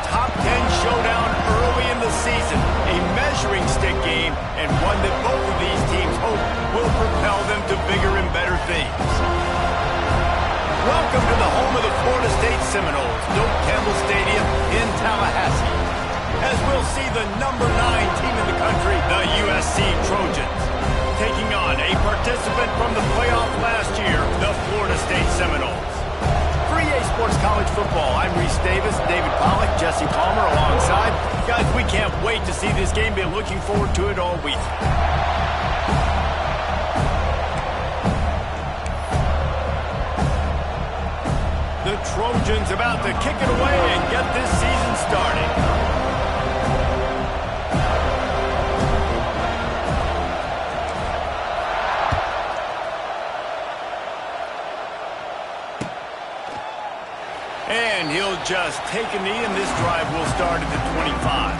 top 10 showdown early in the season, a measuring stick game, and one that both of these teams hope will propel them to bigger and better things. Welcome to the home of the Florida State Seminoles, Doak Campbell Stadium in Tallahassee, as we'll see the number 9 team in the country, the USC Trojans, taking on a participant from the playoff last year, the Florida State Seminoles. For EA Sports College Football, I'm Reese Davis, David Pollack, Jesse Palmer alongside. Guys, we can't wait to see this game. Been looking forward to it all week. The Trojans about to kick it away and get this season started. And he'll just take a knee, and this drive will start at the 25.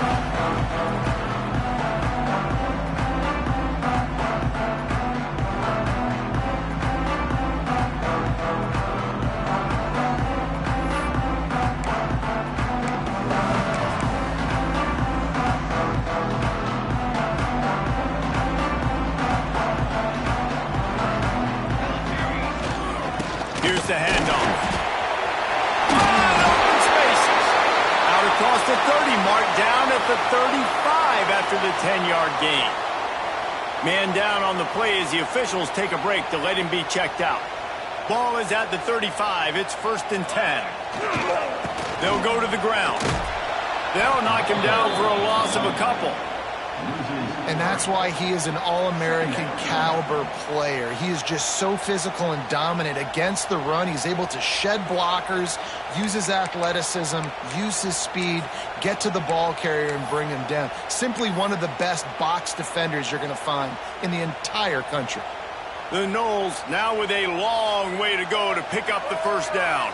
Here's the handoff. Across the 30 mark, down at the 35 after the 10-yard gain. Man down on the play as the officials take a break to let him be checked out. Ball is at the 35. It's 1st and 10. They'll go to the ground. They'll knock him down for a loss of a couple. And that's why he is an All-American caliber player. He is just so physical and dominant against the run. He's able to shed blockers, use his athleticism, use his speed, get to the ball carrier and bring him down. Simply one of the best box defenders you're going to find in the entire country. The Noles now with a long way to go to pick up the first down.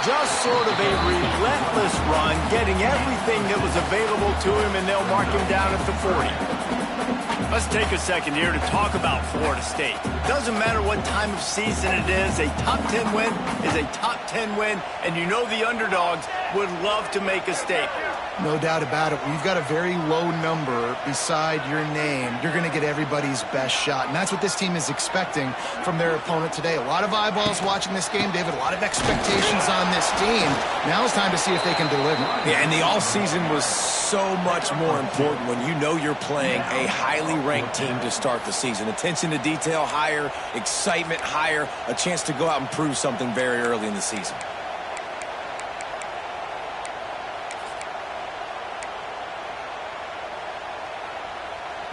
Just sort of a relentless run, getting everything that was available to him, and they'll mark him down at the 40. Let's take a second here to talk about Florida State. Doesn't matter what time of season it is, a top 10 win is a top 10 win, and you know the underdogs would love to make a statement. No doubt about it. When you've got a very low number beside your name, you're going to get everybody's best shot. And that's what this team is expecting from their opponent today. A lot of eyeballs watching this game, David. A lot of expectations on this team. Now it's time to see if they can deliver. Yeah, and the offseason was so much more important when you know you're playing a highly ranked team to start the season. Attention to detail higher, excitement higher, a chance to go out and prove something very early in the season.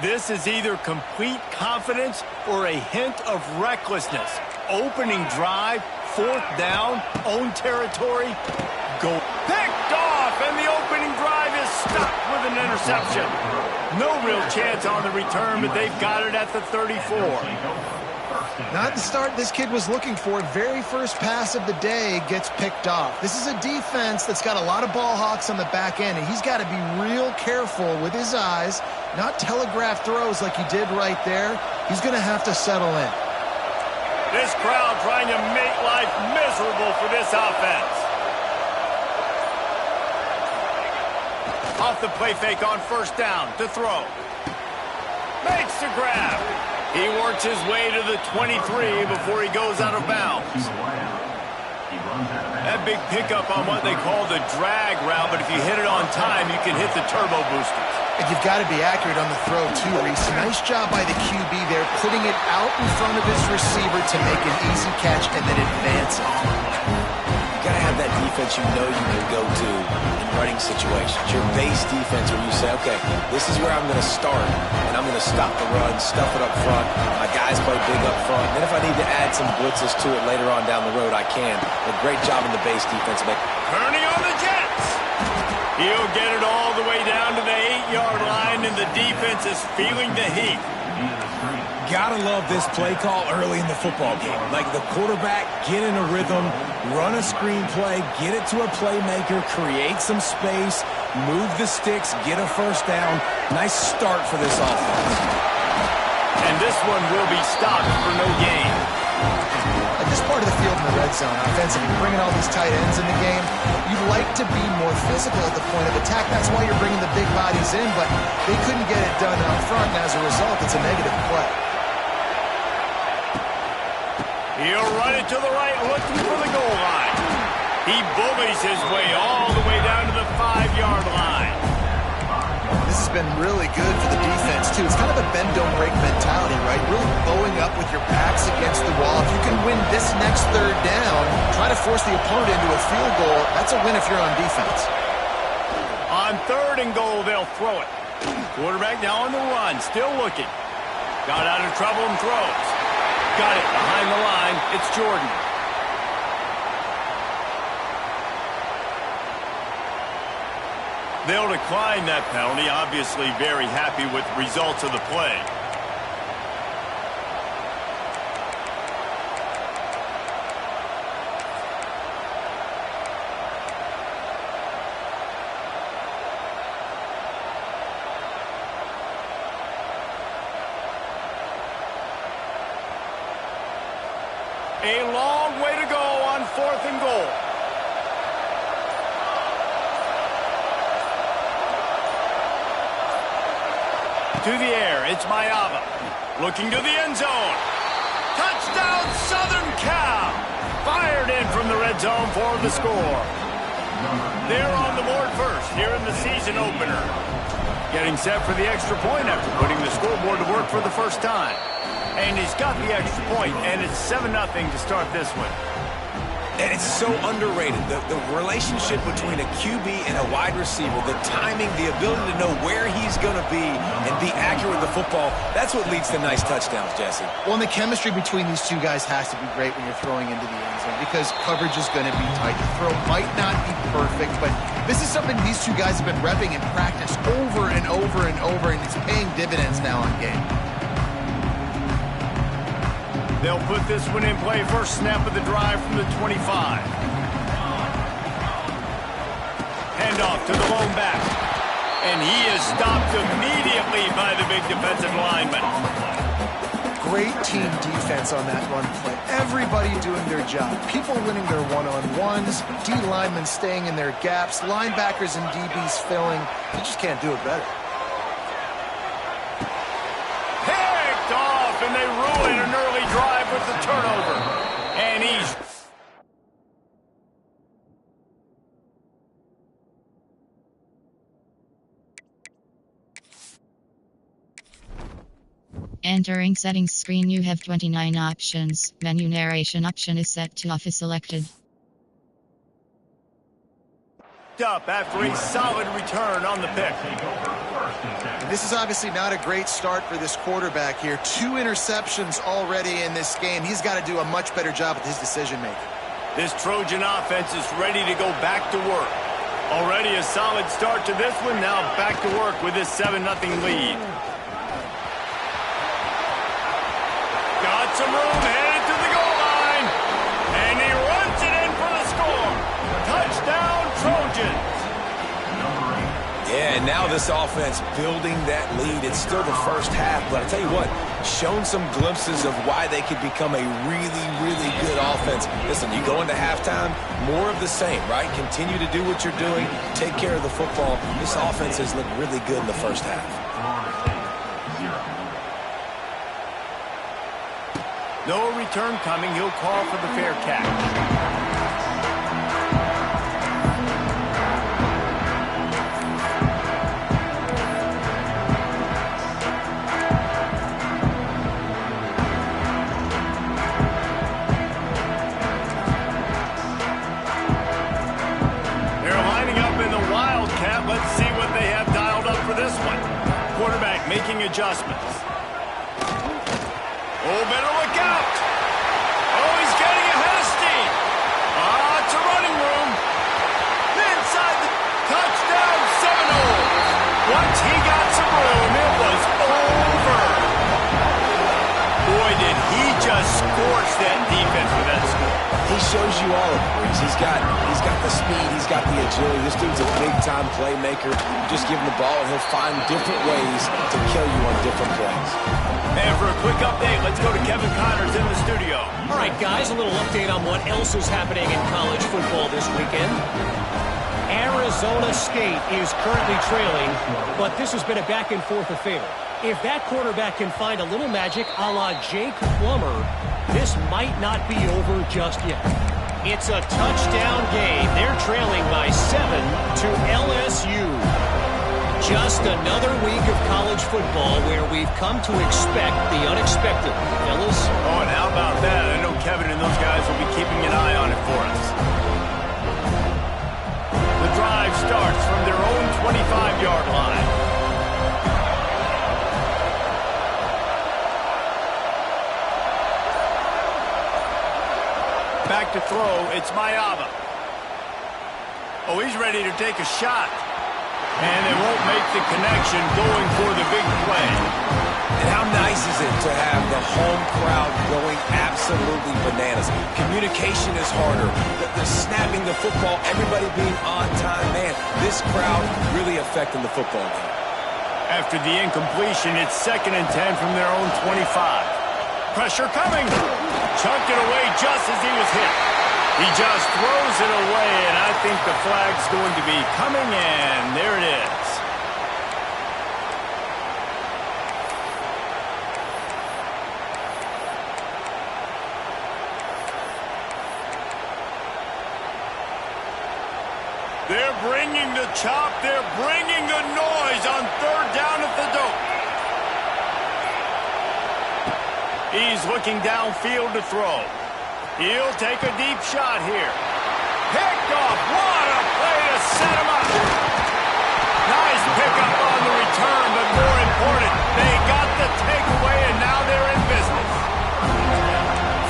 This is either complete confidence or a hint of recklessness. Opening drive, 4th down, own territory, go. Picked off, and the opening drive is stopped with an interception. No real chance on the return, but they've got it at the 34. Not the start this kid was looking for. Very first pass of the day gets picked off. This is a defense that's got a lot of ball hawks on the back end, and he's got to be real careful with his eyes, not telegraph throws like he did right there. He's going to have to settle in. This crowd trying to make life miserable for this offense. Off the play fake on 1st down to throw. Makes the grab. He works his way to the 23 before he goes out of bounds. That big pickup on what they call the drag route, but if you hit it on time, you can hit the turbo boosters. And you've got to be accurate on the throw, too, Reese. Nice job by the QB there, putting it out in front of his receiver to make an easy catch and then advance it. You got to have that defense you know you can go to in running situations. Your base defense where you say, okay, this is where I'm going to start, and I'm going to stop the run, stuff it up front. My guys play big up front. Then if I need to add some blitzes to it later on down the road, I can. But great job in the base defense. Turning on the Jets. He'll get it all the way down to the 8-yard line, and the defense is feeling the heat. Gotta love this play call early in the football game. Like the quarterback, get in a rhythm, run a screen play, get it to a playmaker, create some space, move the sticks, get a 1st down. Nice start for this offense. And this one will be stopped for no gain. A this part of the field in the red zone, offensively, bringing all these tight ends in the game, you'd like to be more physical at the point of attack. That's why you're bringing the big bodies in, but they couldn't get it done up front, and as a result, it's a negative play. He'll run it to the right, looking for the goal line. He bullies his way all the way down to the 5-yard line. This has been really good for the defense, too. It's kind of a bend-don't-break mentality, right? Really bowing up with your backs against the wall. If you can win this next third down, try to force the opponent into a field goal, that's a win if you're on defense. On 3rd and goal, they'll throw it. Quarterback now on the run, still looking. Got out of trouble and throws. Got it behind the line. It's Jordan. They'll decline that penalty. Obviously very happy with the results of the play. A long way to go on 4th and goal. To the air, it's Mayava. Looking to the end zone. Touchdown, Southern Cal! Fired in from the red zone for the score. They're on the board first here in the season opener. Getting set for the extra point after putting the scoreboard to work for the first time. And he's got the extra point, and it's 7-0 to start this one. And it's so underrated. The relationship between a QB and a wide receiver, the timing, the ability to know where he's going to be and be accurate with the football, that's what leads to nice touchdowns, Jesse. Well, and the chemistry between these two guys has to be great when you're throwing into the end zone because coverage is going to be tight. The throw might not be perfect, but this is something these two guys have been repping in practice over and over and over, and it's paying dividends now on game. They'll put this one in play. First snap of the drive from the 25. Handoff to the lone back. And he is stopped immediately by the big defensive lineman. Great team defense on that run play. Everybody doing their job. People winning their one-on-ones. D linemen staying in their gaps. Linebackers and DBs filling. You just can't do it better. And they ruin an early drive with the turnover. And he's... Entering settings screen, you have 29 options. Menu narration option is set to off is selected. Up after a solid return on the pick. This is obviously not a great start for this quarterback here. 2 interceptions already in this game. He's got to do a much better job with his decision-making. This Trojan offense is ready to go back to work. Already a solid start to this one. Now back to work with this 7-0 lead. Got some room, headed to the goal line. And he runs it in for the score. Touchdown, Trojans. Yeah, and now this offense building that lead. It's still the first half, but I tell you what, shown some glimpses of why they could become a really, really good offense. Listen, you go into halftime, more of the same, right? Continue to do what you're doing, take care of the football. This offense has looked really good in the first half. No return coming. He'll call for the fair catch. Let's see what they have dialed up for this one. Quarterback making adjustments. Oh, better look out. Oh, he's getting ahead of steam. It's a running room. Inside the touchdown, Seminoles. Once he got some room, it was over. Boy, did he just scorch that defense with that score. He shows you all of it, Breeze. He's got the speed, he's got the agility. This dude's a big-time playmaker. Just give him the ball, and he'll find different ways to kill you on different plays. And for a quick update, let's go to Kevin Connors in the studio. All right, guys, a little update on what else is happening in college football this weekend. Arizona State is currently trailing, but this has been a back-and-forth affair. If that quarterback can find a little magic a la Jake Plummer, this might not be over just yet. It's a touchdown game. They're trailing by 7 to LSU. Just another week of college football where we've come to expect the unexpected. Fellas? Oh, and how about that? I know Kevin and those guys will be keeping an eye on it for us. The drive starts from their own 25-yard line. Back to throw, it's Mayava. Oh, he's ready to take a shot. And they won't make the connection going for the big play. And how nice is it to have the home crowd going absolutely bananas? Communication is harder. The snapping the football, everybody being on time. Man, this crowd really affecting the football game. After the incompletion, it's 2nd and 10 from their own 25. Pressure coming. Chunked it away just as he was hit. He just throws it away, and I think the flag's going to be coming in. There it is. They're bringing the chop. They're bringing the noise on 3rd down at the dope. He's looking downfield to throw. He'll take a deep shot here. Picked off. What a play to set him up. Nice pickup on the return, but more important, they got the takeaway, and now they're in business.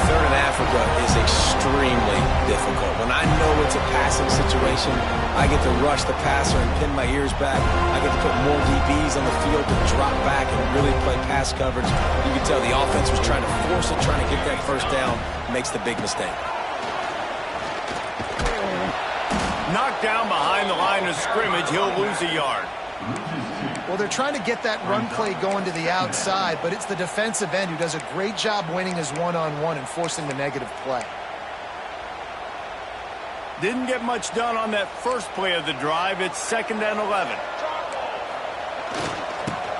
3rd and Africa is extremely difficult. When I know it's a passing situation, I get to rush the passer and pin my ears back. I get to put more DBs on the field to drop back and really play pass coverage. You can tell the offense was trying to force it, trying to get that 1st down, makes the big mistake. Knocked down behind the line of scrimmage, he'll lose a yard. Well, they're trying to get that run play going to the outside, but it's the defensive end who does a great job winning his one-on-one and forcing the negative play. Didn't get much done on that first play of the drive. It's 2nd and 11.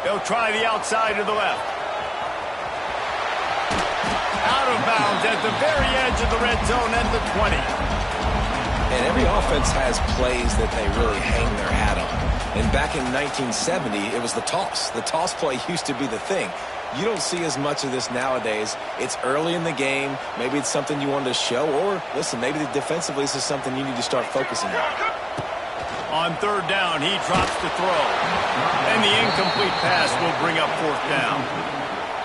They'll try the outside to the left. Out of bounds at the very edge of the red zone at the 20. And every offense has plays that they really hang their hat on. And back in 1970, it was the toss. The toss play used to be the thing. You don't see as much of this nowadays. It's early in the game. Maybe it's something you wanted to show. Or, listen, maybe defensively this is something you need to start focusing on. On 3rd down, he drops the throw. And the incomplete pass will bring up 4th down.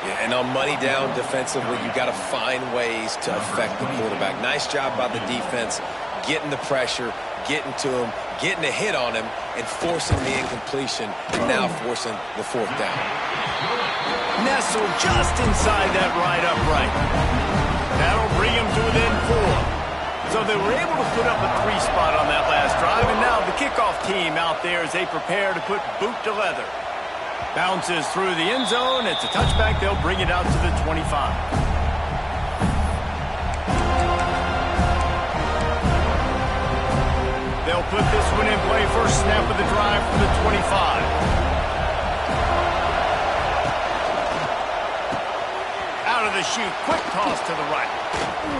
Yeah, and on money down defensively, you've got to find ways to affect the quarterback. Nice job by the defense, getting the pressure, getting to him, getting a hit on him, and forcing the incompletion, and now forcing the 4th down. Nestled just inside that right upright. That'll bring him to within 4. So they were able to put up a 3 spot on that last drive, and now the kickoff team out there as they prepare to put boot to leather. Bounces through the end zone. It's a touchback. They'll bring it out to the 25. They'll put this one in play. First snap of the drive from the 25. Out of the chute. Quick toss to the right.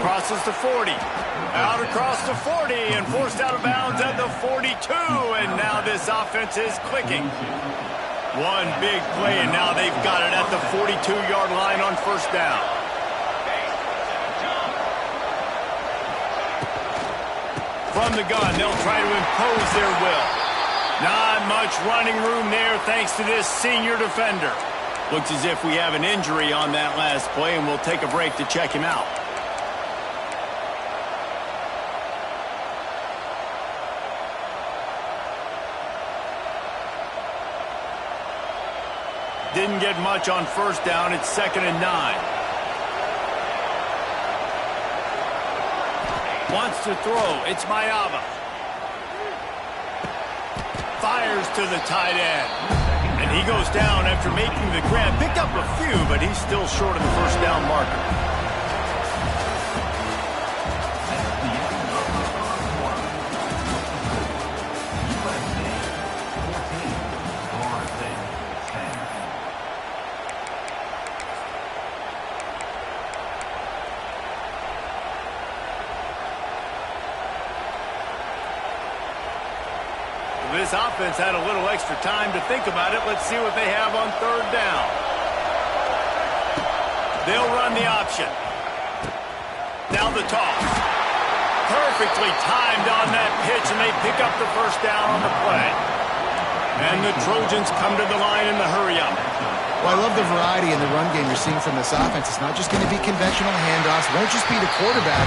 Crosses the 40. Out across the 40 and forced out of bounds at the 42. And now this offense is clicking. One big play, and now they've got it at the 42-yard line on 1st down. From the gun, they'll try to impose their will. Not much running room there thanks to this senior defender. Looks as if we have an injury on that last play, and we'll take a break to check him out. Didn't get much on 1st down. It's 2nd and 9. Wants to throw. It's Mayava. Fires to the tight end. And he goes down after making the grab. Picked up a few, but he's still short of the 1st down marker. this offense had a little extra time to think about it. Let's see what they have on third down. They'll run the option. Now the toss. Perfectly timed on that pitch, and they pick up the first down on the play. And the Trojans come to the line in the hurry-up. Well, I love the variety in the run game you're seeing from this offense. It's not just going to be conventional handoffs. Won't just be the quarterback,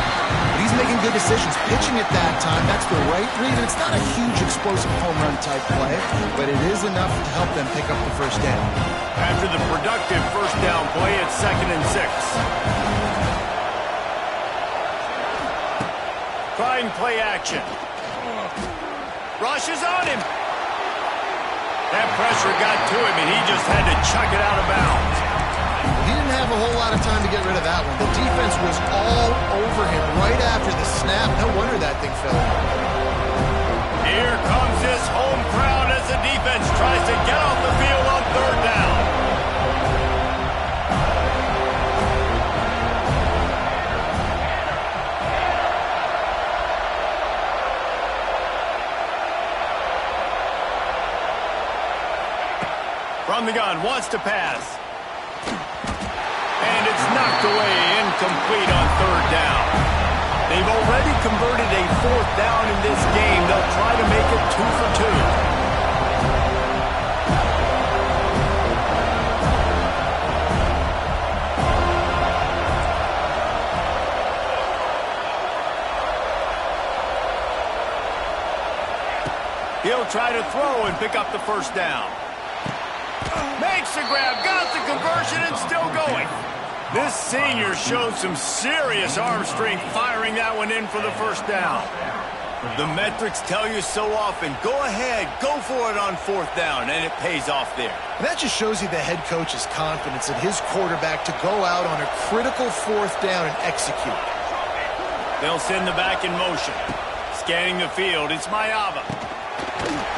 but he's making good decisions. Pitching at that time, that's the right read, and it's not a huge explosive home run type play, but it is enough to help them pick up the first down. After the productive first down play, it's 2nd and 6. Trying play action. Rush is on him. That pressure got to him, and he just had to chuck it out of bounds. He didn't have a whole lot of time to get rid of that one. The defense was all over him right after the snap. No wonder that thing fell. Here comes this home crowd as the defense tries to get off the field on third down. From the gun, wants to pass. And it's knocked away, incomplete on third down. They've already converted a fourth down in this game. They'll try to make it 2 for 2. He'll try to throw and pick up the first down. Makes the grab, got the conversion, and still going. This senior showed some serious arm strength firing that one in for the first down. The metrics tell you so often, go ahead, go for it on fourth down, and it pays off there. And that just shows you the head coach's confidence in his quarterback to go out on a critical fourth down and execute. They'll send the back in motion. Scanning the field, it's Mayava.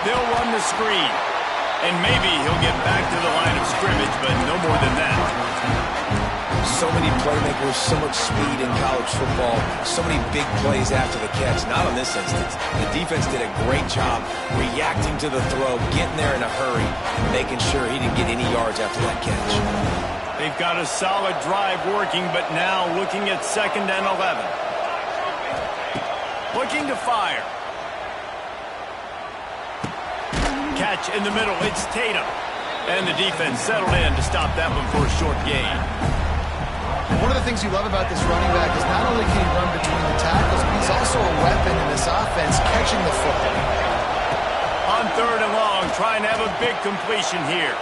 They'll run the screen. And maybe he'll get back to the line of scrimmage, but no more than that. So many playmakers, so much speed in college football, so many big plays after the catch. Not in this instance. The defense did a great job reacting to the throw, getting there in a hurry, and making sure he didn't get any yards after that catch. They've got a solid drive working, but now looking at 2nd and 11. Looking to fire. Catch in the middle, it's Tatum. And the defense settled in to stop that one for a short gain. One of the things you love about this running back is not only can he run between the tackles, but he's also a weapon in this offense catching the football. On 3rd and long, trying to have a big completion here.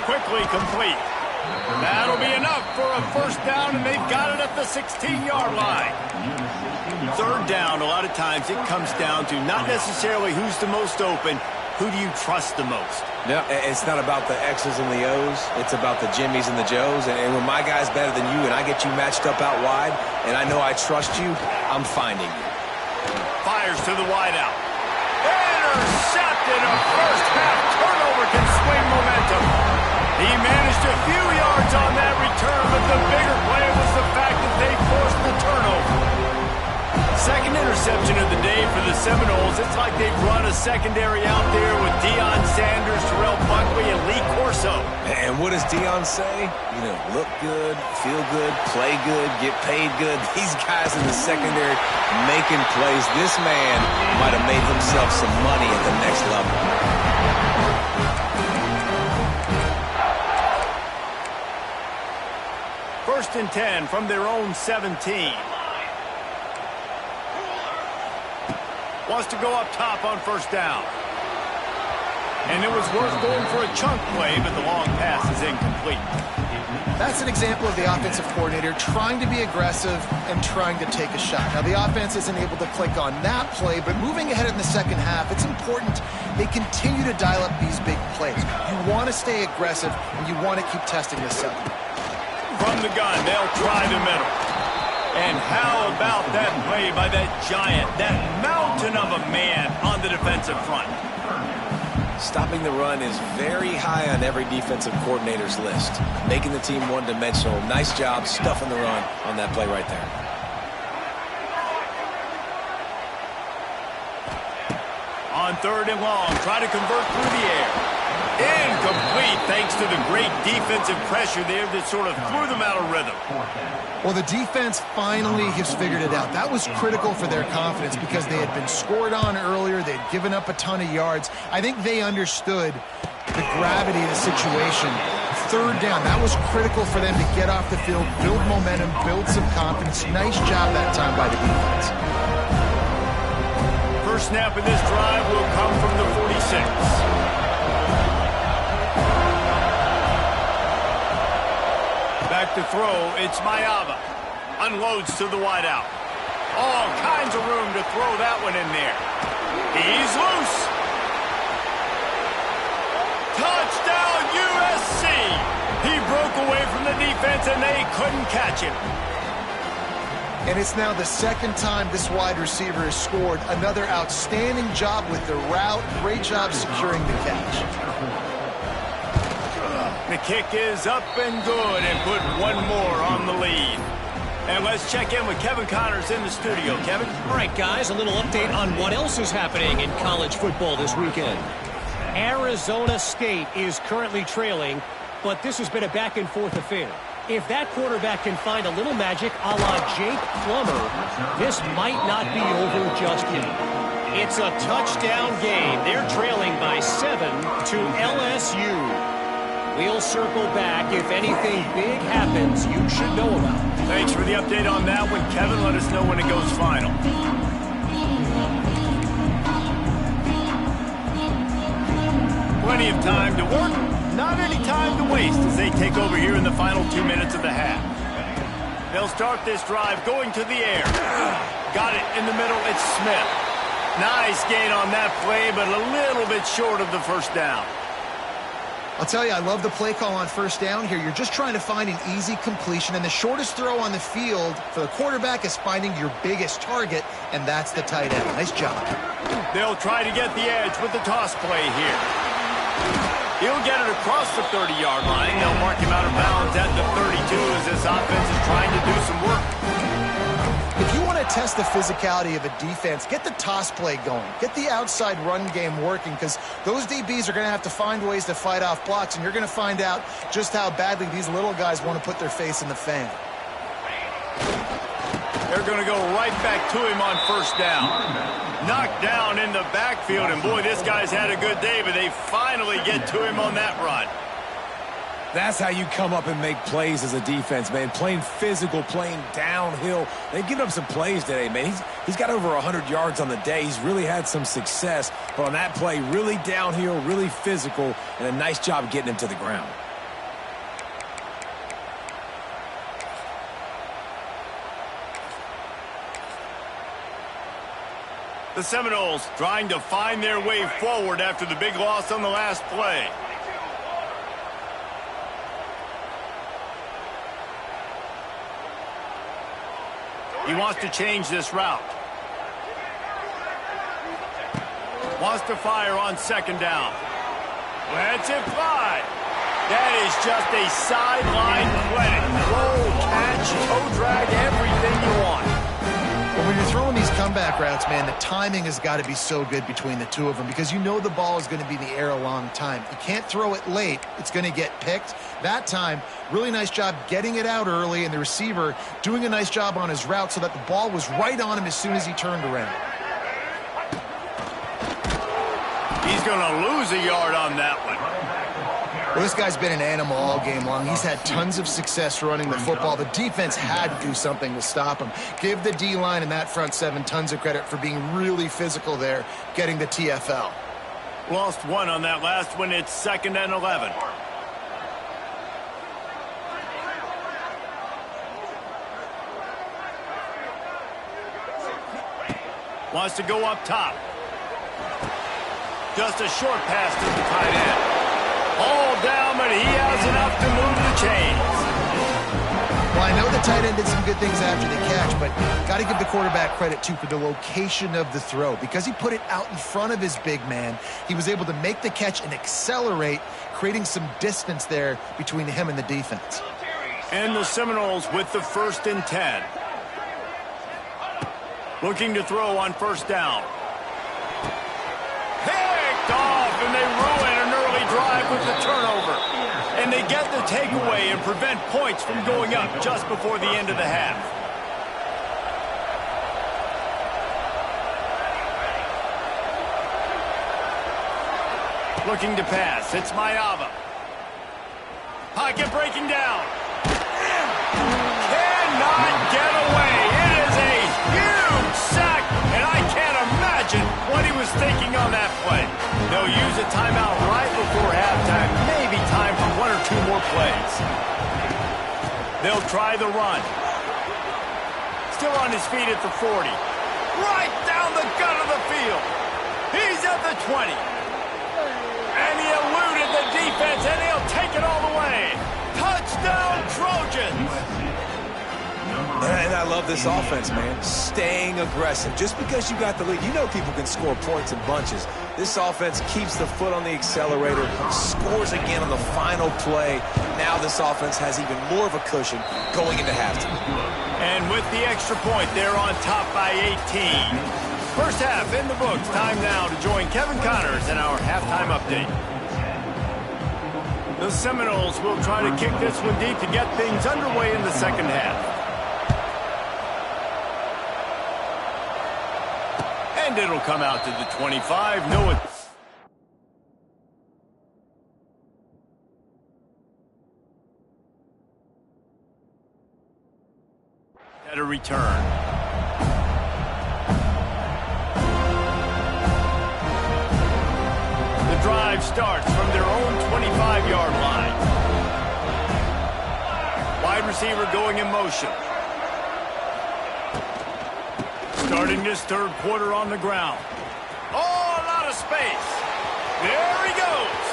Quickly complete. That'll be enough for a first down, and they've got it at the 16-yard line. Third down, a lot of times it comes down to not necessarily who's the most open, who do you trust the most? No, it's not about the X's and the O's. It's about the Jimmies and the Joes. And when my guy's better than you and I get you matched up out wide and I know I trust you, I'm finding you. Fires to the wideout. Intercepted. A first-half turnover can swing momentum. He managed a few yards on that return, but the bigger play was the fact that they forced the turnover. Second interception of the day for the Seminoles. It's like they've run a secondary out there with Deion Sanders, Terrell Buckley, and Lee Corso. And what does Deion say? You know, look good, feel good, play good, get paid good. These guys in the secondary making plays. This man might have made himself some money at the next level. 1st and 10 from their own 17. Wants to go up top on first down. And it was worth going for a chunk play, but the long pass is incomplete. That's an example of the offensive coordinator trying to be aggressive and trying to take a shot. Now, the offense isn't able to click on that play, but moving ahead in the second half, it's important they continue to dial up these big plays. You want to stay aggressive, and you want to keep testing this out. From the gun, they'll try the middle. And how about that play by that giant, that mountain of a man on the defensive front? Stopping the run is very high on every defensive coordinator's list. Making the team one-dimensional. Nice job stuffing the run on that play right there. On 3rd and long, try to convert through the air. Incomplete thanks to the great defensive pressure there that sort of threw them out of rhythm. Well, the defense finally has figured it out. That was critical for their confidence because they had been scored on earlier. They had given up a ton of yards. I think they understood the gravity of the situation. 3rd down, that was critical for them to get off the field, build momentum, build some confidence. Nice job that time by the defense. First snap of this drive will come from the 46. Back to throw, it's Mayava. Unloads to the wideout. All kinds of room to throw that one in there. He's loose. Touchdown, USC! He broke away from the defense and they couldn't catch him. And it's now the 2nd time this wide receiver has scored. Another outstanding job with the route. Great job securing the catch. The kick is up and good and put one more on the lead. And let's check in with Kevin Connors in the studio. Kevin? All right, guys, a little update on what else is happening in college football this weekend. Arizona State is currently trailing, but this has been a back-and-forth affair. If that quarterback can find a little magic a la Jake Plummer, this might not be over just yet. It's a touchdown game. They're trailing by 7 to LSU. We'll circle back. If anything big happens, you should know about it. Thanks for the update on that one, Kevin. Let us know when it goes final. Plenty of time to work, not any time to waste as they take over here in the final 2 minutes of the half. They'll start this drive going to the air. Got it in the middle, it's Smith. Nice gain on that play, but a little bit short of the first down. I'll tell you, I love the play call on 1st down here. You're just trying to find an easy completion, and the shortest throw on the field for the quarterback is finding your biggest target, and that's the tight end. Nice job. They'll try to get the edge with the toss play here. He'll get it across the 30-yard line. They'll mark him out of bounds at the 32 as this offense is trying to do some work. If you want to test the physicality of a defense, get the toss play going. Get the outside run game working because those DBs are going to have to find ways to fight off blocks, and you're going to find out just how badly these little guys want to put their face in the fan. They're going to go right back to him on 1st down. Knocked down in the backfield, and boy, this guy's had a good day, but they finally get to him on that run. That's how you come up and make plays as a defense, man. Playing physical, playing downhill. They've given up some plays today, man. He's got over 100 yards on the day. He's really had some success. But on that play, really downhill, really physical, and a nice job getting him to the ground. The Seminoles trying to find their way forward after the big loss on the last play. He wants to change this route. Wants to fire on 2nd down. Lets it fly. That is just a sideline credit. Roll, catch, toe drag, everything you want. Well, when you're throwing these comeback routes, man, the timing has got to be so good between the two of them because you know the ball is going to be in the air a long time. You can't throw it late. It's going to get picked. That time, really nice job getting it out early, and the receiver doing a nice job on his route so that the ball was right on him as soon as he turned around. He's going to lose a yard on that one. Well, this guy's been an animal all game long. He's had tons of success running the football. The defense had to do something to stop him. Give the D-line and that front 7 tons of credit for being really physical there, getting the TFL. Lost 1 on that last one. It's 2nd and 11. Wants to go up top. Just a short pass to the tight end. All down, but he has enough to move the chains. Well, I know the tight end did some good things after the catch, but got to give the quarterback credit, too, for the location of the throw. Because he put it out in front of his big man, he was able to make the catch and accelerate, creating some distance there between him and the defense. And the Seminoles with the 1st and 10. Looking to throw on 1st down. the turnover. And they get the takeaway and prevent points from going up just before the end of the half. Looking to pass. It's Mayava. Pocket breaking down. Cannot get away. It is a huge sack, and I can't imagine what he was thinking on that play. They'll use a timeout right before halftime. Maybe time for one or two more plays. They'll try the run. Still on his feet at the 40. Right down the gut of the field. He's at the 20. And he eluded the defense, and he'll take it all the way. Touchdown, Trojans! And I love this offense, man. Staying aggressive. Just because you got the lead, you know people can score points in bunches. This offense keeps the foot on the accelerator, scores again on the final play. Now this offense has even more of a cushion going into halftime. And with the extra point, they're on top by 18. First half in the books. Time now to join Kevin Connors in our halftime update. The Seminoles will try to kick this one deep to get things underway in the second half. And it'll come out to the 25. No, it's at a return. The drive starts from their own 25-yard line. Wide receiver going in motion. Starting this third quarter on the ground. Oh, a lot of space. There he goes.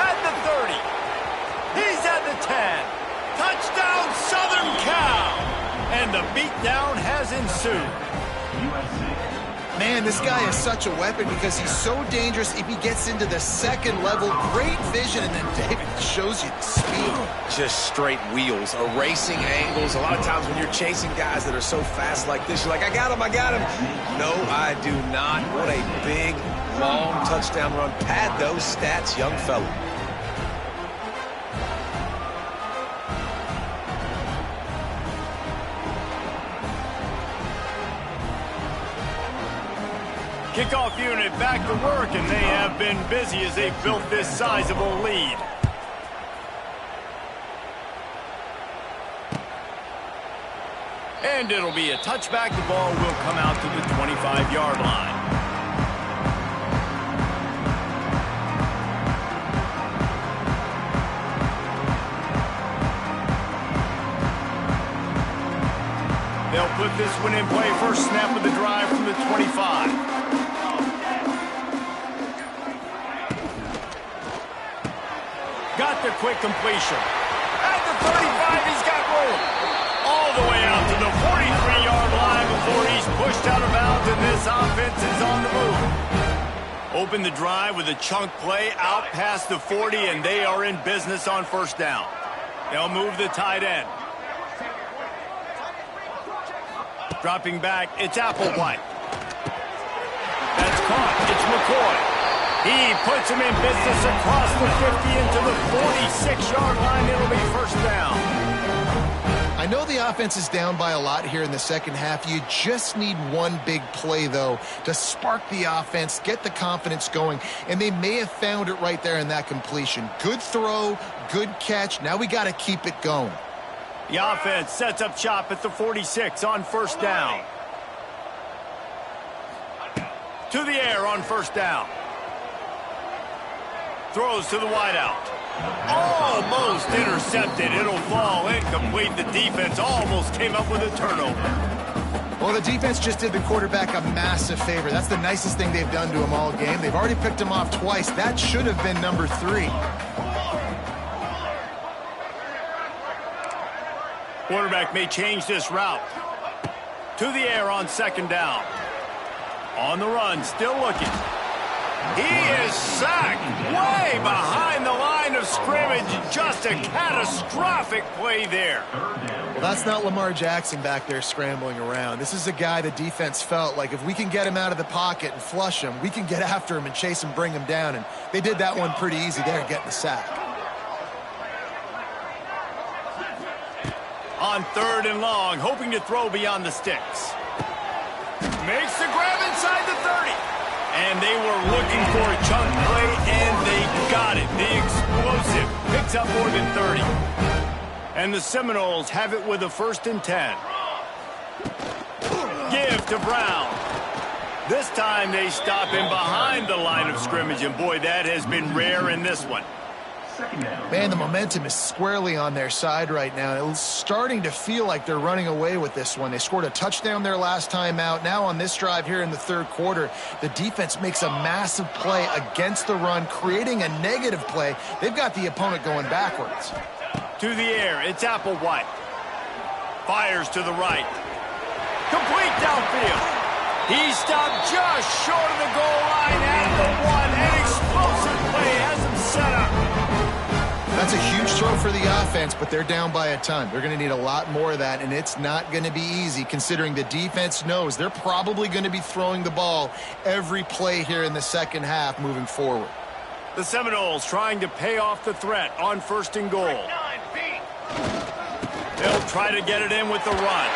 At the 30. He's at the 10. Touchdown, Southern Cal. And the beatdown has ensued. Man, this guy is such a weapon because he's so dangerous if he gets into the second level. Great vision, and then David shows you the speed. Just straight wheels, erasing angles. A lot of times when you're chasing guys that are so fast like this, you're like, I got him, I got him. No, I do not. What a big, long touchdown run. Pad those stats, young fella. Kickoff unit back to work, and they have been busy as they've built this sizable lead. And it'll be a touchback. The ball will come out to the 25-yard line. They'll put this one in play. First snap of the drive from the 25. Got the quick completion. At the 35, he's got room. All the way out to the 43-yard line before he's pushed out of bounds, and this offense is on the move. Open the drive with a chunk play out past the 40, and they are in business on first down. They'll move the tight end. Dropping back, it's Applewhite. That's caught. It's McCoy. He puts him in business across the 50 into the 46-yard line. It'll be first down. I know the offense is down by a lot here in the second half. You just need one big play, though, to spark the offense, get the confidence going, and they may have found it right there in that completion. Good throw, good catch. Now we got to keep it going. The offense sets up shop at the 46 on first down. To the air on first down. Throws to the wideout. Almost intercepted. It'll fall incomplete. The defense almost came up with a turnover. Well, the defense just did the quarterback a massive favor. That's the nicest thing they've done to him all game. They've already picked him off twice. That should have been number 3. Quarterback may change this route. To the air on second down. On the run, still looking. He is sacked way behind the line of scrimmage. Just a catastrophic play there. That's not Lamar Jackson back there scrambling around. This is a guy the defense felt like if we can get him out of the pocket and flush him, we can get after him and chase him, bring him down. And they did that one pretty easy there, getting the sack. On 3rd and long, hoping to throw beyond the sticks. Makes the grab inside the 30. And they were looking for a chunk play, and they got it. The explosive picks up more than 30. And the Seminoles have it with a 1st and 10. Give to Brown. This time they stop him behind the line of scrimmage, and boy, that has been rare in this one. Man, the momentum is squarely on their side right now. It's starting to feel like they're running away with this one. They scored a touchdown their last time out. Now on this drive here in the 3rd quarter, the defense makes a massive play against the run, creating a negative play. They've got the opponent going backwards. To the air, it's Applewhite. Fires to the right. Complete downfield. He stopped just short of the goal line at the 1. An explosive play has him set up. That's a huge throw for the offense, but they're down by a ton. They're going to need a lot more of that, and it's not going to be easy considering the defense knows they're probably going to be throwing the ball every play here in the second half moving forward. The Seminoles trying to pay off the threat on 1st and goal. They'll try to get it in with the run.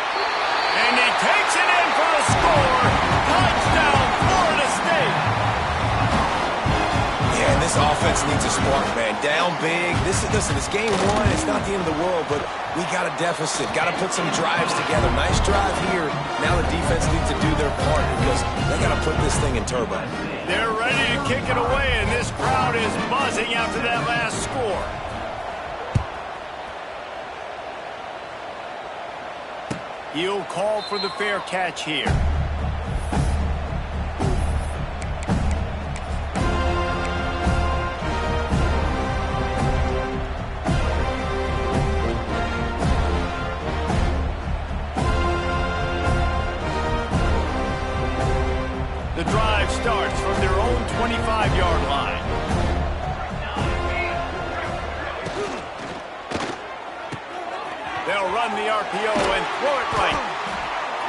And he takes it in for a score. Touchdown, Florida State. Yeah, and this offense needs a spark, man. Down big. Listen, it's game 1. It's not the end of the world, but we got a deficit. Got to put some drives together. Nice drive here. Now the defense needs to do their part because they got to put this thing in turbo. They're ready to kick it away, and this crowd is buzzing after that last score. He'll call for the fair catch here. The drive starts from their own 25-yard line. They'll run the RPO and throw it right.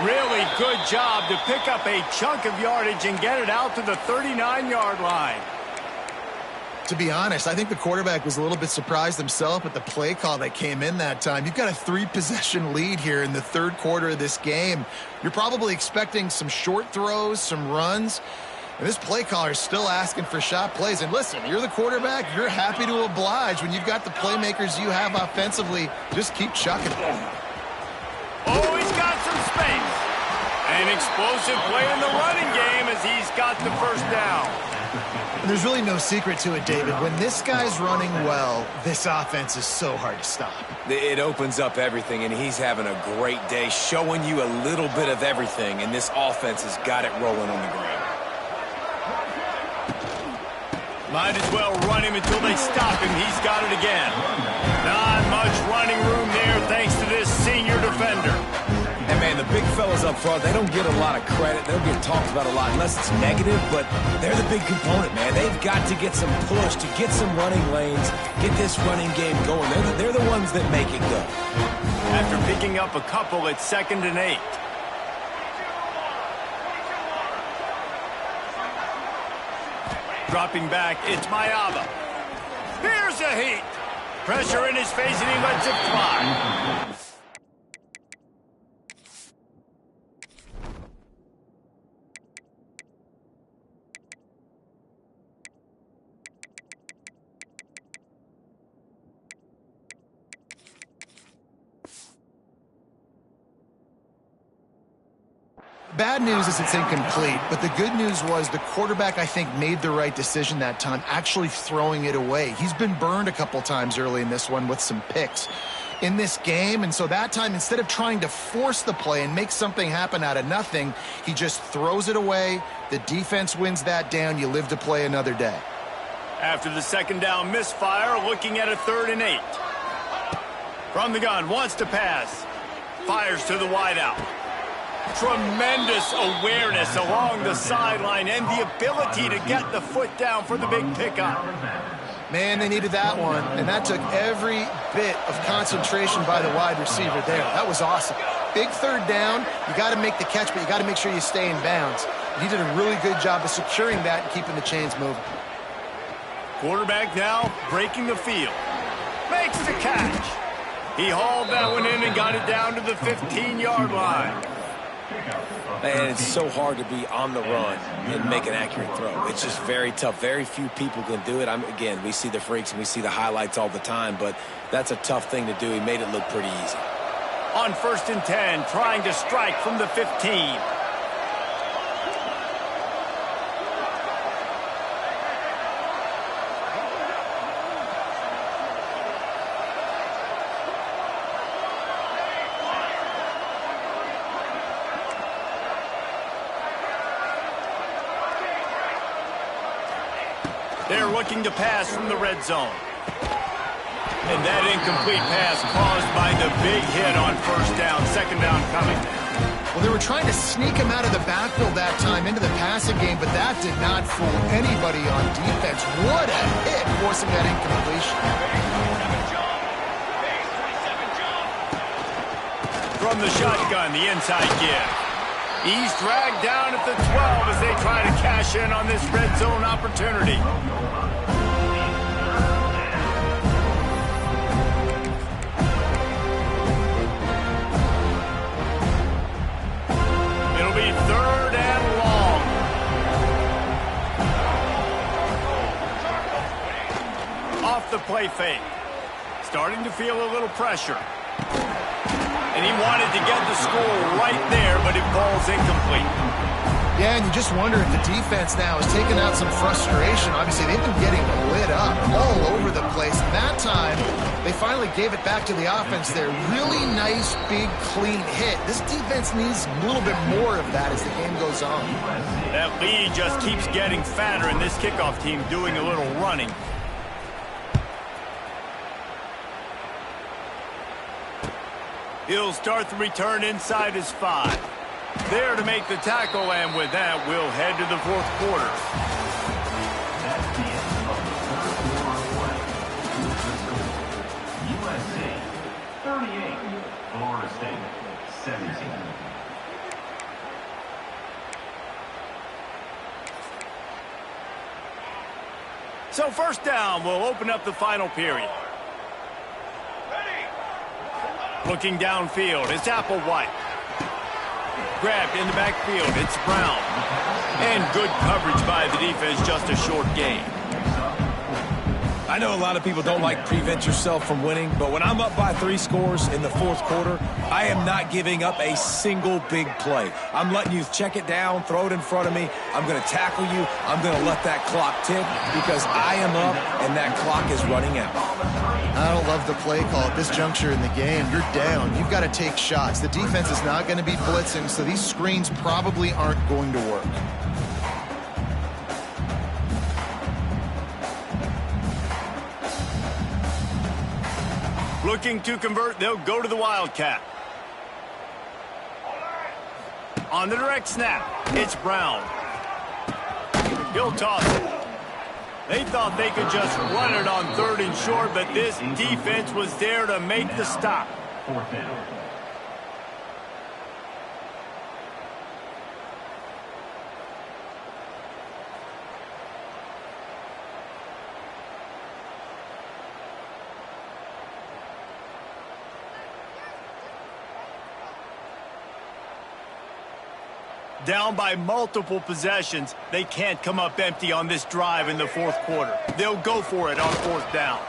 Really good job to pick up a chunk of yardage and get it out to the 39-yard line. To be honest, I think the quarterback was a little bit surprised himself at the play call that came in that time. You've got a 3-possession lead here in the 3rd quarter of this game. You're probably expecting some short throws, some runs. And this play caller is still asking for shot plays. And listen, you're the quarterback. You're happy to oblige when you've got the playmakers you have offensively. Just keep chucking. Oh, he's got some space. An explosive play in the running game as he's got the 1st down. And there's really no secret to it, David. When this guy's running well, this offense is so hard to stop. It opens up everything, and he's having a great day, showing you a little bit of everything, and this offense has got it rolling on the ground. Might as well run him until they stop him. He's got it again. Not much running room there thanks to this senior defender. And, man, the big fellas up front, they don't get a lot of credit. They don't get talked about a lot unless it's negative, but they're the big component, man. They've got to get some push, to get some running lanes, get this running game going. They're the ones that make it go. After picking up a couple, it's 2nd and 8. Dropping back, it's Mayava. Here's a heat. Pressure in his face, and he lets it fly. Bad news is it's incomplete, but the good news was the quarterback, I think, made the right decision that time, actually throwing it away. He's been burned a couple times early in this one with some picks in this game, and so that time, instead of trying to force the play and make something happen out of nothing, he just throws it away. The defense wins that down. You live to play another day. After the 2nd down misfire, looking at a 3rd and 8. From the gun, wants to pass. Fires to the wideout. Tremendous awareness along the sideline and the ability to get the foot down for the big pickup. Man, they needed that one, and that took every bit of concentration by the wide receiver there. That was awesome. Big third down. You got to make the catch, but you got to make sure you stay in bounds. And he did a really good job of securing that and keeping the chains moving. Quarterback now breaking the field. Makes the catch. He hauled that one in and got it down to the 15-yard line. Man, it's so hard to be on the run and make an accurate throw. It's just very tough. Very few people can do it. Again, we see the freaks and we see the highlights all the time, but that's a tough thing to do. He made it look pretty easy. On 1st and 10, trying to strike from the 15. They're looking to pass from the red zone. And that incomplete pass caused by the big hit on 1st down, 2nd down coming. Well, they were trying to sneak him out of the backfield that time into the passing game, but that did not fool anybody on defense. What a hit, forcing that incompletion. From the shotgun, the inside give. He's dragged down at the 12 as they try to cash in on this red zone opportunity. It'll be 3rd and long. Off the play fake. Starting to feel a little pressure. And he wanted to get the score right there, but it falls incomplete. Yeah, and you just wonder if the defense now is taking out some frustration. Obviously, they've been getting lit up all over the place. And that time, they finally gave it back to the offense there. Really nice, big, clean hit. This defense needs a little bit more of that as the game goes on. That lead just keeps getting fatter, and this kickoff team doing a little running. He'll start the return inside his 5. There to make the tackle, and with that, we'll head to the 4th quarter. USA 38, Florida State 17. So 1st down will open up the final period. Looking downfield, it's Applewhite. Grabbed in the backfield, it's Brown. And good coverage by the defense, just a short gain. I know a lot of people don't like prevent yourself from winning, but when I'm up by 3 scores in the 4th quarter, I am not giving up a single big play. I'm letting you check it down, throw it in front of me. I'm going to tackle you. I'm going to let that clock tick because I am up and that clock is running out. I don't love the play call at this juncture in the game. You're down. You've got to take shots. The defense is not going to be blitzing, so these screens probably aren't going to work. Looking to convert, they'll go to the Wildcat. On the direct snap, it's Brown. He'll toss it. They thought they could just run it on 3rd and short, but this defense was there to make the stop. 4th down. Down by multiple possessions, they can't come up empty on this drive in the 4th quarter. They'll go for it on 4th down.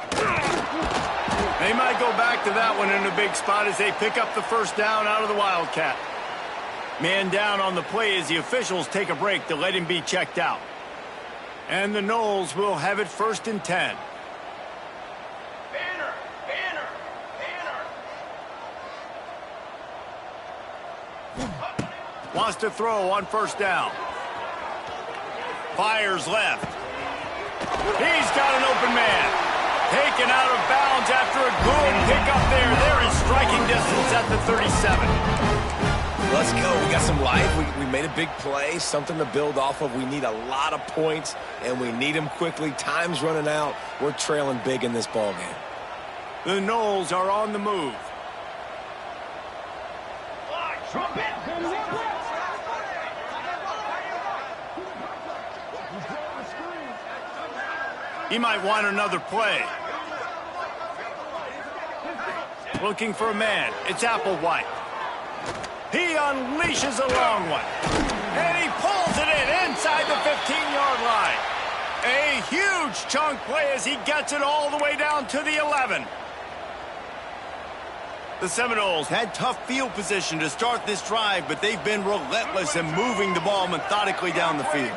They might go back to that one in a big spot as they pick up the 1st down out of the Wildcat. Man down on the play as the officials take a break to let him be checked out. And the Noles will have it 1st and 10. Wants to throw on 1st down. Fires left. He's got an open man. Taken out of bounds after a good pickup there. They're in striking distance at the 37. Let's go. We got some life. We made a big play, something to build off of. We need a lot of points, and we need them quickly. Time's running out. We're trailing big in this ball game. The Noles are on the move. He might want another play. Looking for a man. It's Applewhite. He unleashes a long one. And he pulls it in inside the 15-yard line. A huge chunk play as he gets it all the way down to the 11. The Seminoles had tough field position to start this drive, but they've been relentless in moving the ball methodically down the field.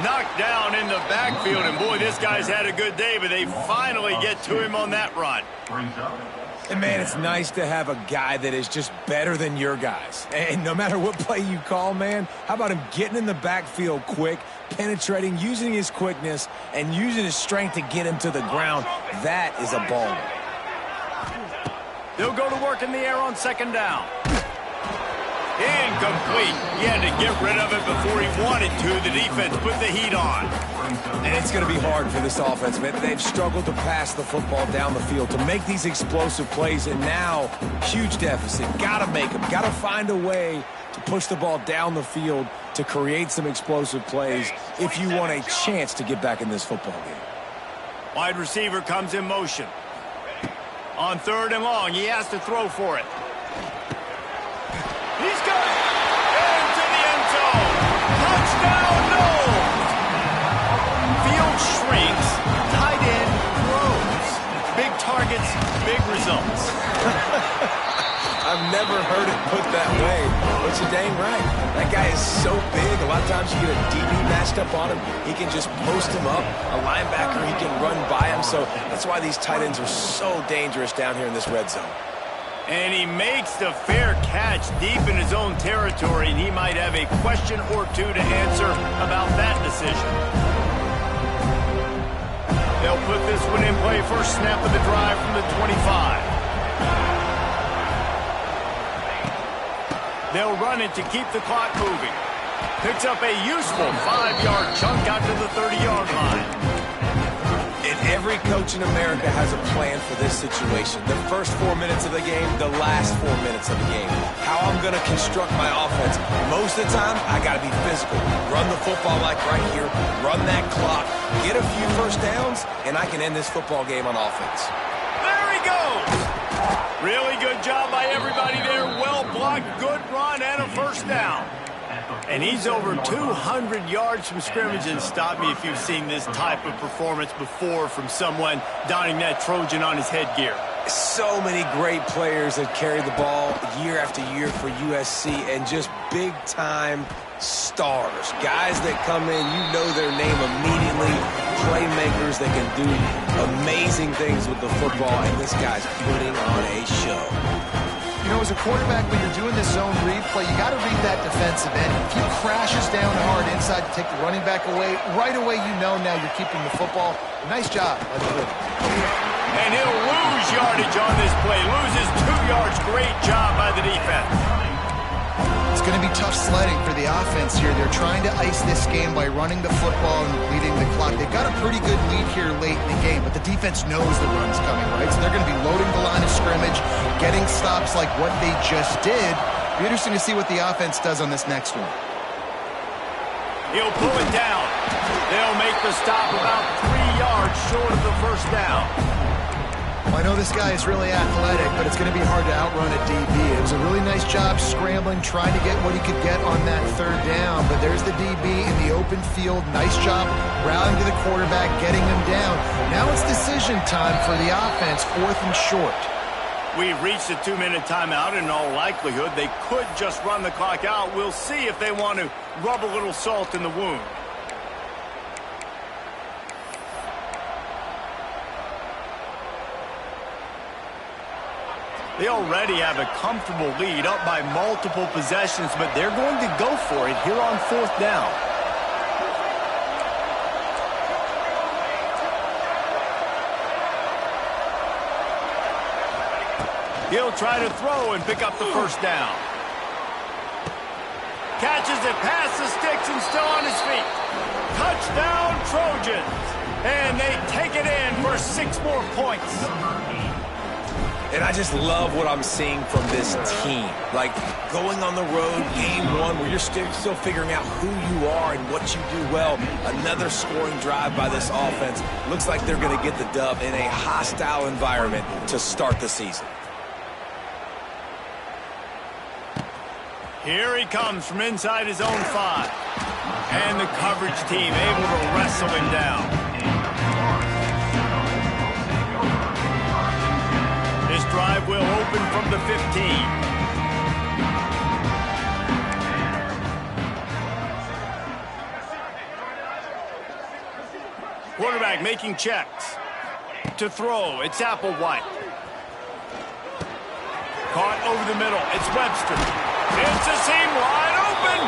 Knocked down in the backfield, and boy, this guy's had a good day, but they finally get to him on that run. And man, it's nice to have a guy that is just better than your guys. And no matter what play you call, man, how about him getting in the backfield quick, penetrating, using his quickness, and using his strength to get him to the ground? That is a baller. They'll go to work in the air on second down. Incomplete. He had to get rid of it before he wanted to. The defense put the heat on. And it's going to be hard for this offense, man. They've struggled to pass the football down the field, to make these explosive plays, and now, huge deficit. Got to make them. Got to find a way to push the ball down the field to create some explosive plays if you want a chance to get back in this football game. Wide receiver comes in motion. On third and long, he has to throw for it. He's got it! Into the end zone! Touchdown, Noles! Field shrinks, tight end grows. Big targets, big results. I've never heard it put that way, but you're dang right. That guy is so big. A lot of times you get a DB matched up on him. He can just post him up. A linebacker, he can run by him. So that's why these tight ends are so dangerous down here in this red zone. And he makes the fair catch deep in his own territory, and he might have a question or two to answer about that decision. They'll put this one in play. First snap of the drive from the 25. They'll run it to keep the clock moving. Picks up a useful 5-yard chunk out to the 30-yard line. And every coach in America has a plan for this situation. The first 4 minutes of the game, the last 4 minutes of the game. How I'm going to construct my offense. Most of the time, I got to be physical. Run the football like right here. Run that clock. Get a few first downs, and I can end this football game on offense. There he goes. Really good job by everybody there. Well blocked, good run, and a first down. And he's over 200 yards from scrimmage. And stop me if you've seen this type of performance before from someone donning that Trojan on his headgear. So many great players that carry the ball year after year for USC, and just big-time stars. Guys that come in, you know their name immediately. Playmakers that can do amazing things with the football, and this guy's putting on a show. You know, as a quarterback, when you're doing this zone read play, you got to read that defensive end. If he crashes down hard inside to take the running back away, right away you know now you're keeping the football. Nice job by the quarterback. And he'll lose yardage on this play. Loses 2 yards. Great job by the defense. It's going to be tough sledding for the offense here. They're trying to ice this game by running the football and leading the clock. They've got a pretty good lead here late in the game, but the defense knows the run's coming, right? So they're going to be loading the line of scrimmage, getting stops like what they just did. Be interesting to see what the offense does on this next one. He'll pull it down. They'll make the stop about 3 yards short of the first down. Well, I know this guy is really athletic, but it's going to be hard to outrun a DB. It was a really nice job scrambling, trying to get what he could get on that third down. But there's the DB in the open field. Nice job rallying to the quarterback, getting him down. Now it's decision time for the offense, 4th and short. We've reached a 2-minute timeout. In all likelihood, they could just run the clock out. We'll see if they want to rub a little salt in the wound. They already have a comfortable lead, up by multiple possessions, but they're going to go for it here on 4th down. He'll try to throw and pick up the first down. Catches it past the sticks and still on his feet. Touchdown, Trojans. And they take it in for 6 more points. And I just love what I'm seeing from this team. Like, going on the road, game 1, where you're still figuring out who you are and what you do well. Another scoring drive by this offense. Looks like they're going to get the dub in a hostile environment to start the season. Here he comes from inside his own 5. And the coverage team able to wrestle him down. This drive will open from the 15. Quarterback making checks. To throw, it's Applewhite. Caught over the middle, it's Webster. It's a seam wide open.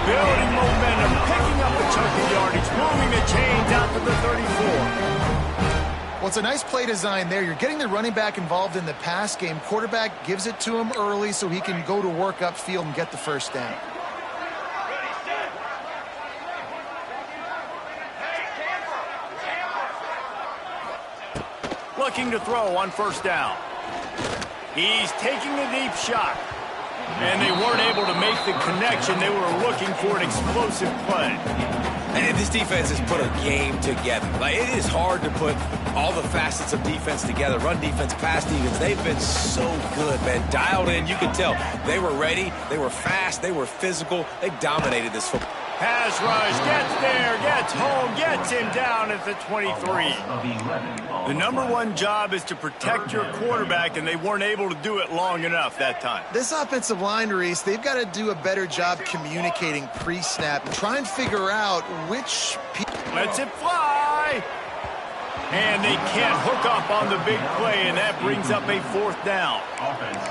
Building momentum, picking up a chunk of yardage, moving the chains out to the 34. Well, it's a nice play design there. You're getting the running back involved in the pass game. Quarterback gives it to him early so he can go to work upfield and get the first down. Looking to throw on first down. He's taking a deep shot. And they weren't able to make the connection. They were looking for an explosive play. And this defense has put a game together. Like, it is hard to put all the facets of defense together. Run defense, pass defense. They've been so good, man. Dialed in. You could tell they were ready. They were fast. They were physical. They dominated this football. Pass rush, gets there, gets home, gets him down at the 23. The number 1 job is to protect your quarterback, and they weren't able to do it long enough that time. This offensive line, Reese, they've got to do a better job communicating pre-snap and try and figure out which people... Lets it fly. And they can't hook up on the big play, and that brings up a 4th down.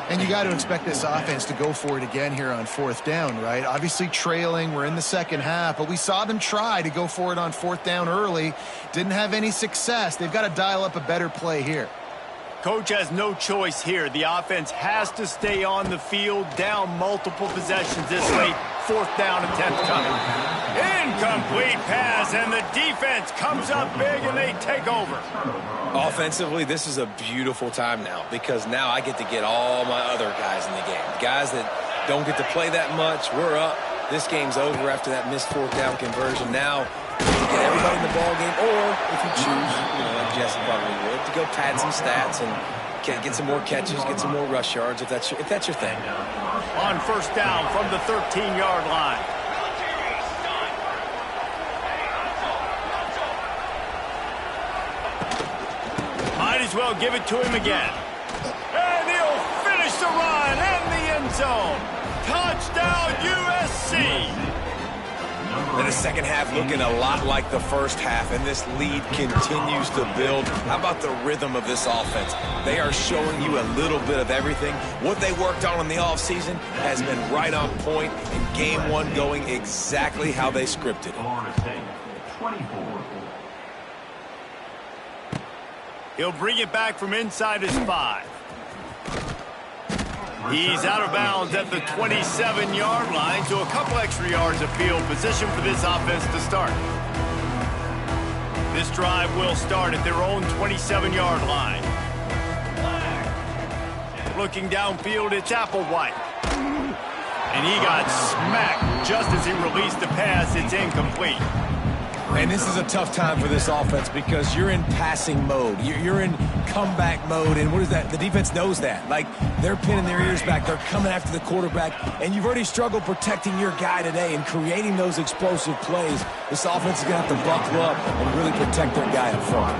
And you got to expect this offense to go for it again here on 4th down, right? Obviously trailing, we're in the second half, but we saw them try to go for it on 4th down early. Didn't have any success. They've got to dial up a better play here. Coach has no choice here. The offense has to stay on the field, down multiple possessions this late. 4th down attempt coming. Incomplete pass, and the defense comes up big, and they take over. Offensively, this is a beautiful time now because now I get to get all my other guys in the game. Guys that don't get to play that much, we're up. This game's over after that missed 4th down conversion. Now, get everybody in the ball game, or if you choose, like Jesse probably would, to go pad some stats and get some more catches, get some more rush yards if that's your thing. On first down from the 13-yard line. Might as well give it to him again. And he'll finish the run and the end zone. Touchdown, USC. And the second half looking a lot like the first half, and this lead continues to build. How about the rhythm of this offense? They are showing you a little bit of everything. What they worked on in the offseason has been right on point, and game 1 going exactly how they scripted it. Florida State, 24. He'll bring it back from inside his 5. He's out of bounds at the 27-yard line, so a couple extra yards of field position for this offense to start. This drive will start at their own 27-yard line. Looking downfield, it's Applewhite. And he got smacked just as he released the pass. It's incomplete. And this is a tough time for this offense because you're in passing mode. You're in comeback mode, and what is that? The defense knows that. Like, they're pinning their ears back. They're coming after the quarterback, and you've already struggled protecting your guy today and creating those explosive plays. This offense is going to have to buckle up and really protect their guy up front.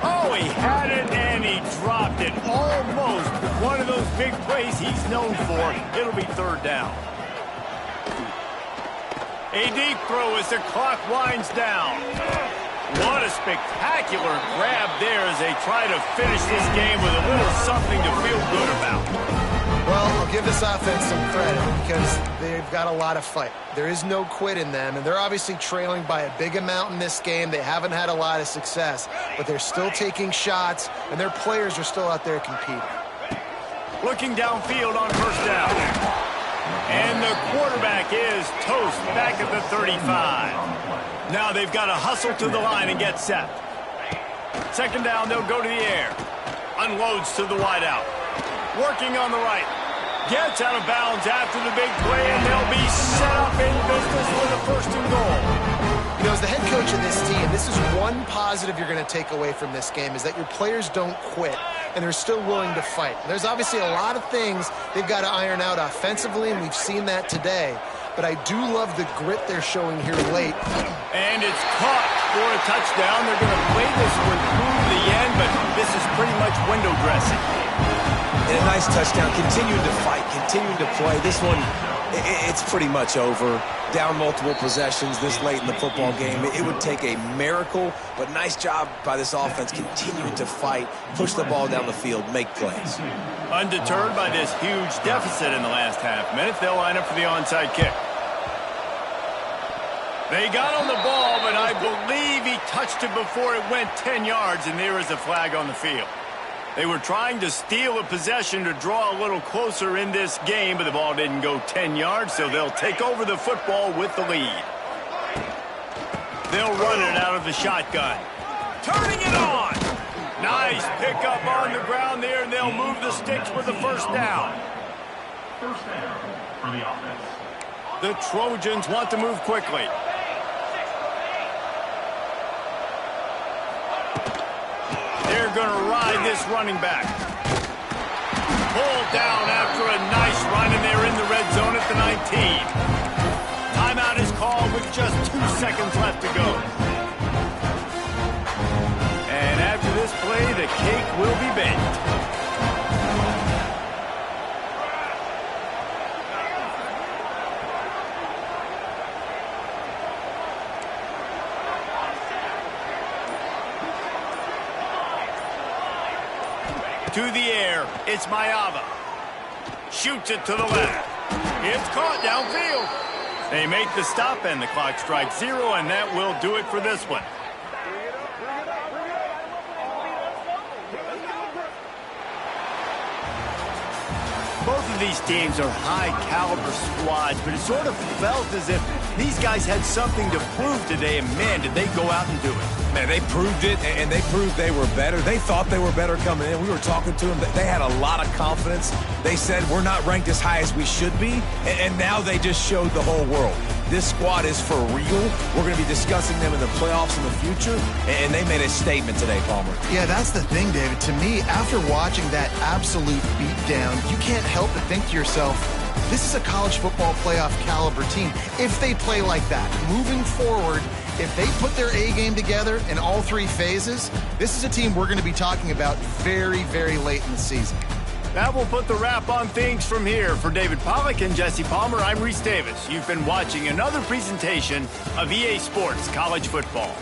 Oh, he had it, and he dropped it. Almost one of those big plays he's known for. It'll be 3rd down. A deep throw as the clock winds down. What a spectacular grab there as they try to finish this game with a little something to feel good about. Well, I'll give this offense some credit because they've got a lot of fight. There is no quit in them, and they're obviously trailing by a big amount in this game. They haven't had a lot of success, but they're still taking shots, and their players are still out there competing. Looking downfield on first down. And the quarterback is toast back at the 35. Now they've got to hustle to the line and get set. Second down, they'll go to the air. Unloads to the wideout. Working on the right. Gets out of bounds after the big play, and they'll be set up in business with a first and goal. You know, as the head coach of this team, this is one positive you're going to take away from this game, is that your players don't quit, and they're still willing to fight. There's obviously a lot of things they've got to iron out offensively, and we've seen that today. But I do love the grit they're showing here late. And it's caught for a touchdown. They're going to play this one through the end, but this is pretty much window dressing. And a nice touchdown. Continuing to fight, continuing to play. This one, it's pretty much over. Down multiple possessions this late in the football game. It would take a miracle, but nice job by this offense continuing to fight, push the ball down the field, make plays. Undeterred by this huge deficit in the last half minute, they'll line up for the onside kick. They got on the ball, but I believe he touched it before it went 10 yards, and there is a flag on the field. They were trying to steal a possession to draw a little closer in this game, but the ball didn't go 10 yards, so they'll take over the football with the lead. They'll run it out of the shotgun. Turning it on! Nice pickup on the ground there, and they'll move the sticks with the first down. First down for the offense. The Trojans want to move quickly. They're going to ride this running back. Pulled down after a nice run, and they're in the red zone at the 19. Timeout is called with just 2 seconds left to go. And after this play, the cake will be baked. To the air, it's Mayava. Shoots it to the left. It's caught downfield. They make the stop, and the clock strikes 0, and that will do it for this one. Both of these teams are high-caliber squads, but it sort of felt as if these guys had something to prove today, and man, did they go out and do it. Man, they proved it, and they proved they were better. They thought they were better coming in. We were talking to them. They had a lot of confidence. They said, we're not ranked as high as we should be, and now they just showed the whole world. This squad is for real. We're going to be discussing them in the playoffs in the future, and they made a statement today, Palmer. Yeah, that's the thing, David. To me, after watching that absolute beatdown, you can't help but think to yourself, this is a college football playoff caliber team. If they play like that, moving forward, if they put their A game together in all 3 phases, this is a team we're going to be talking about very, very late in the season. That will put the wrap on things from here. For David Pollack and Jesse Palmer, I'm Reese Davis. You've been watching another presentation of EA Sports College Football.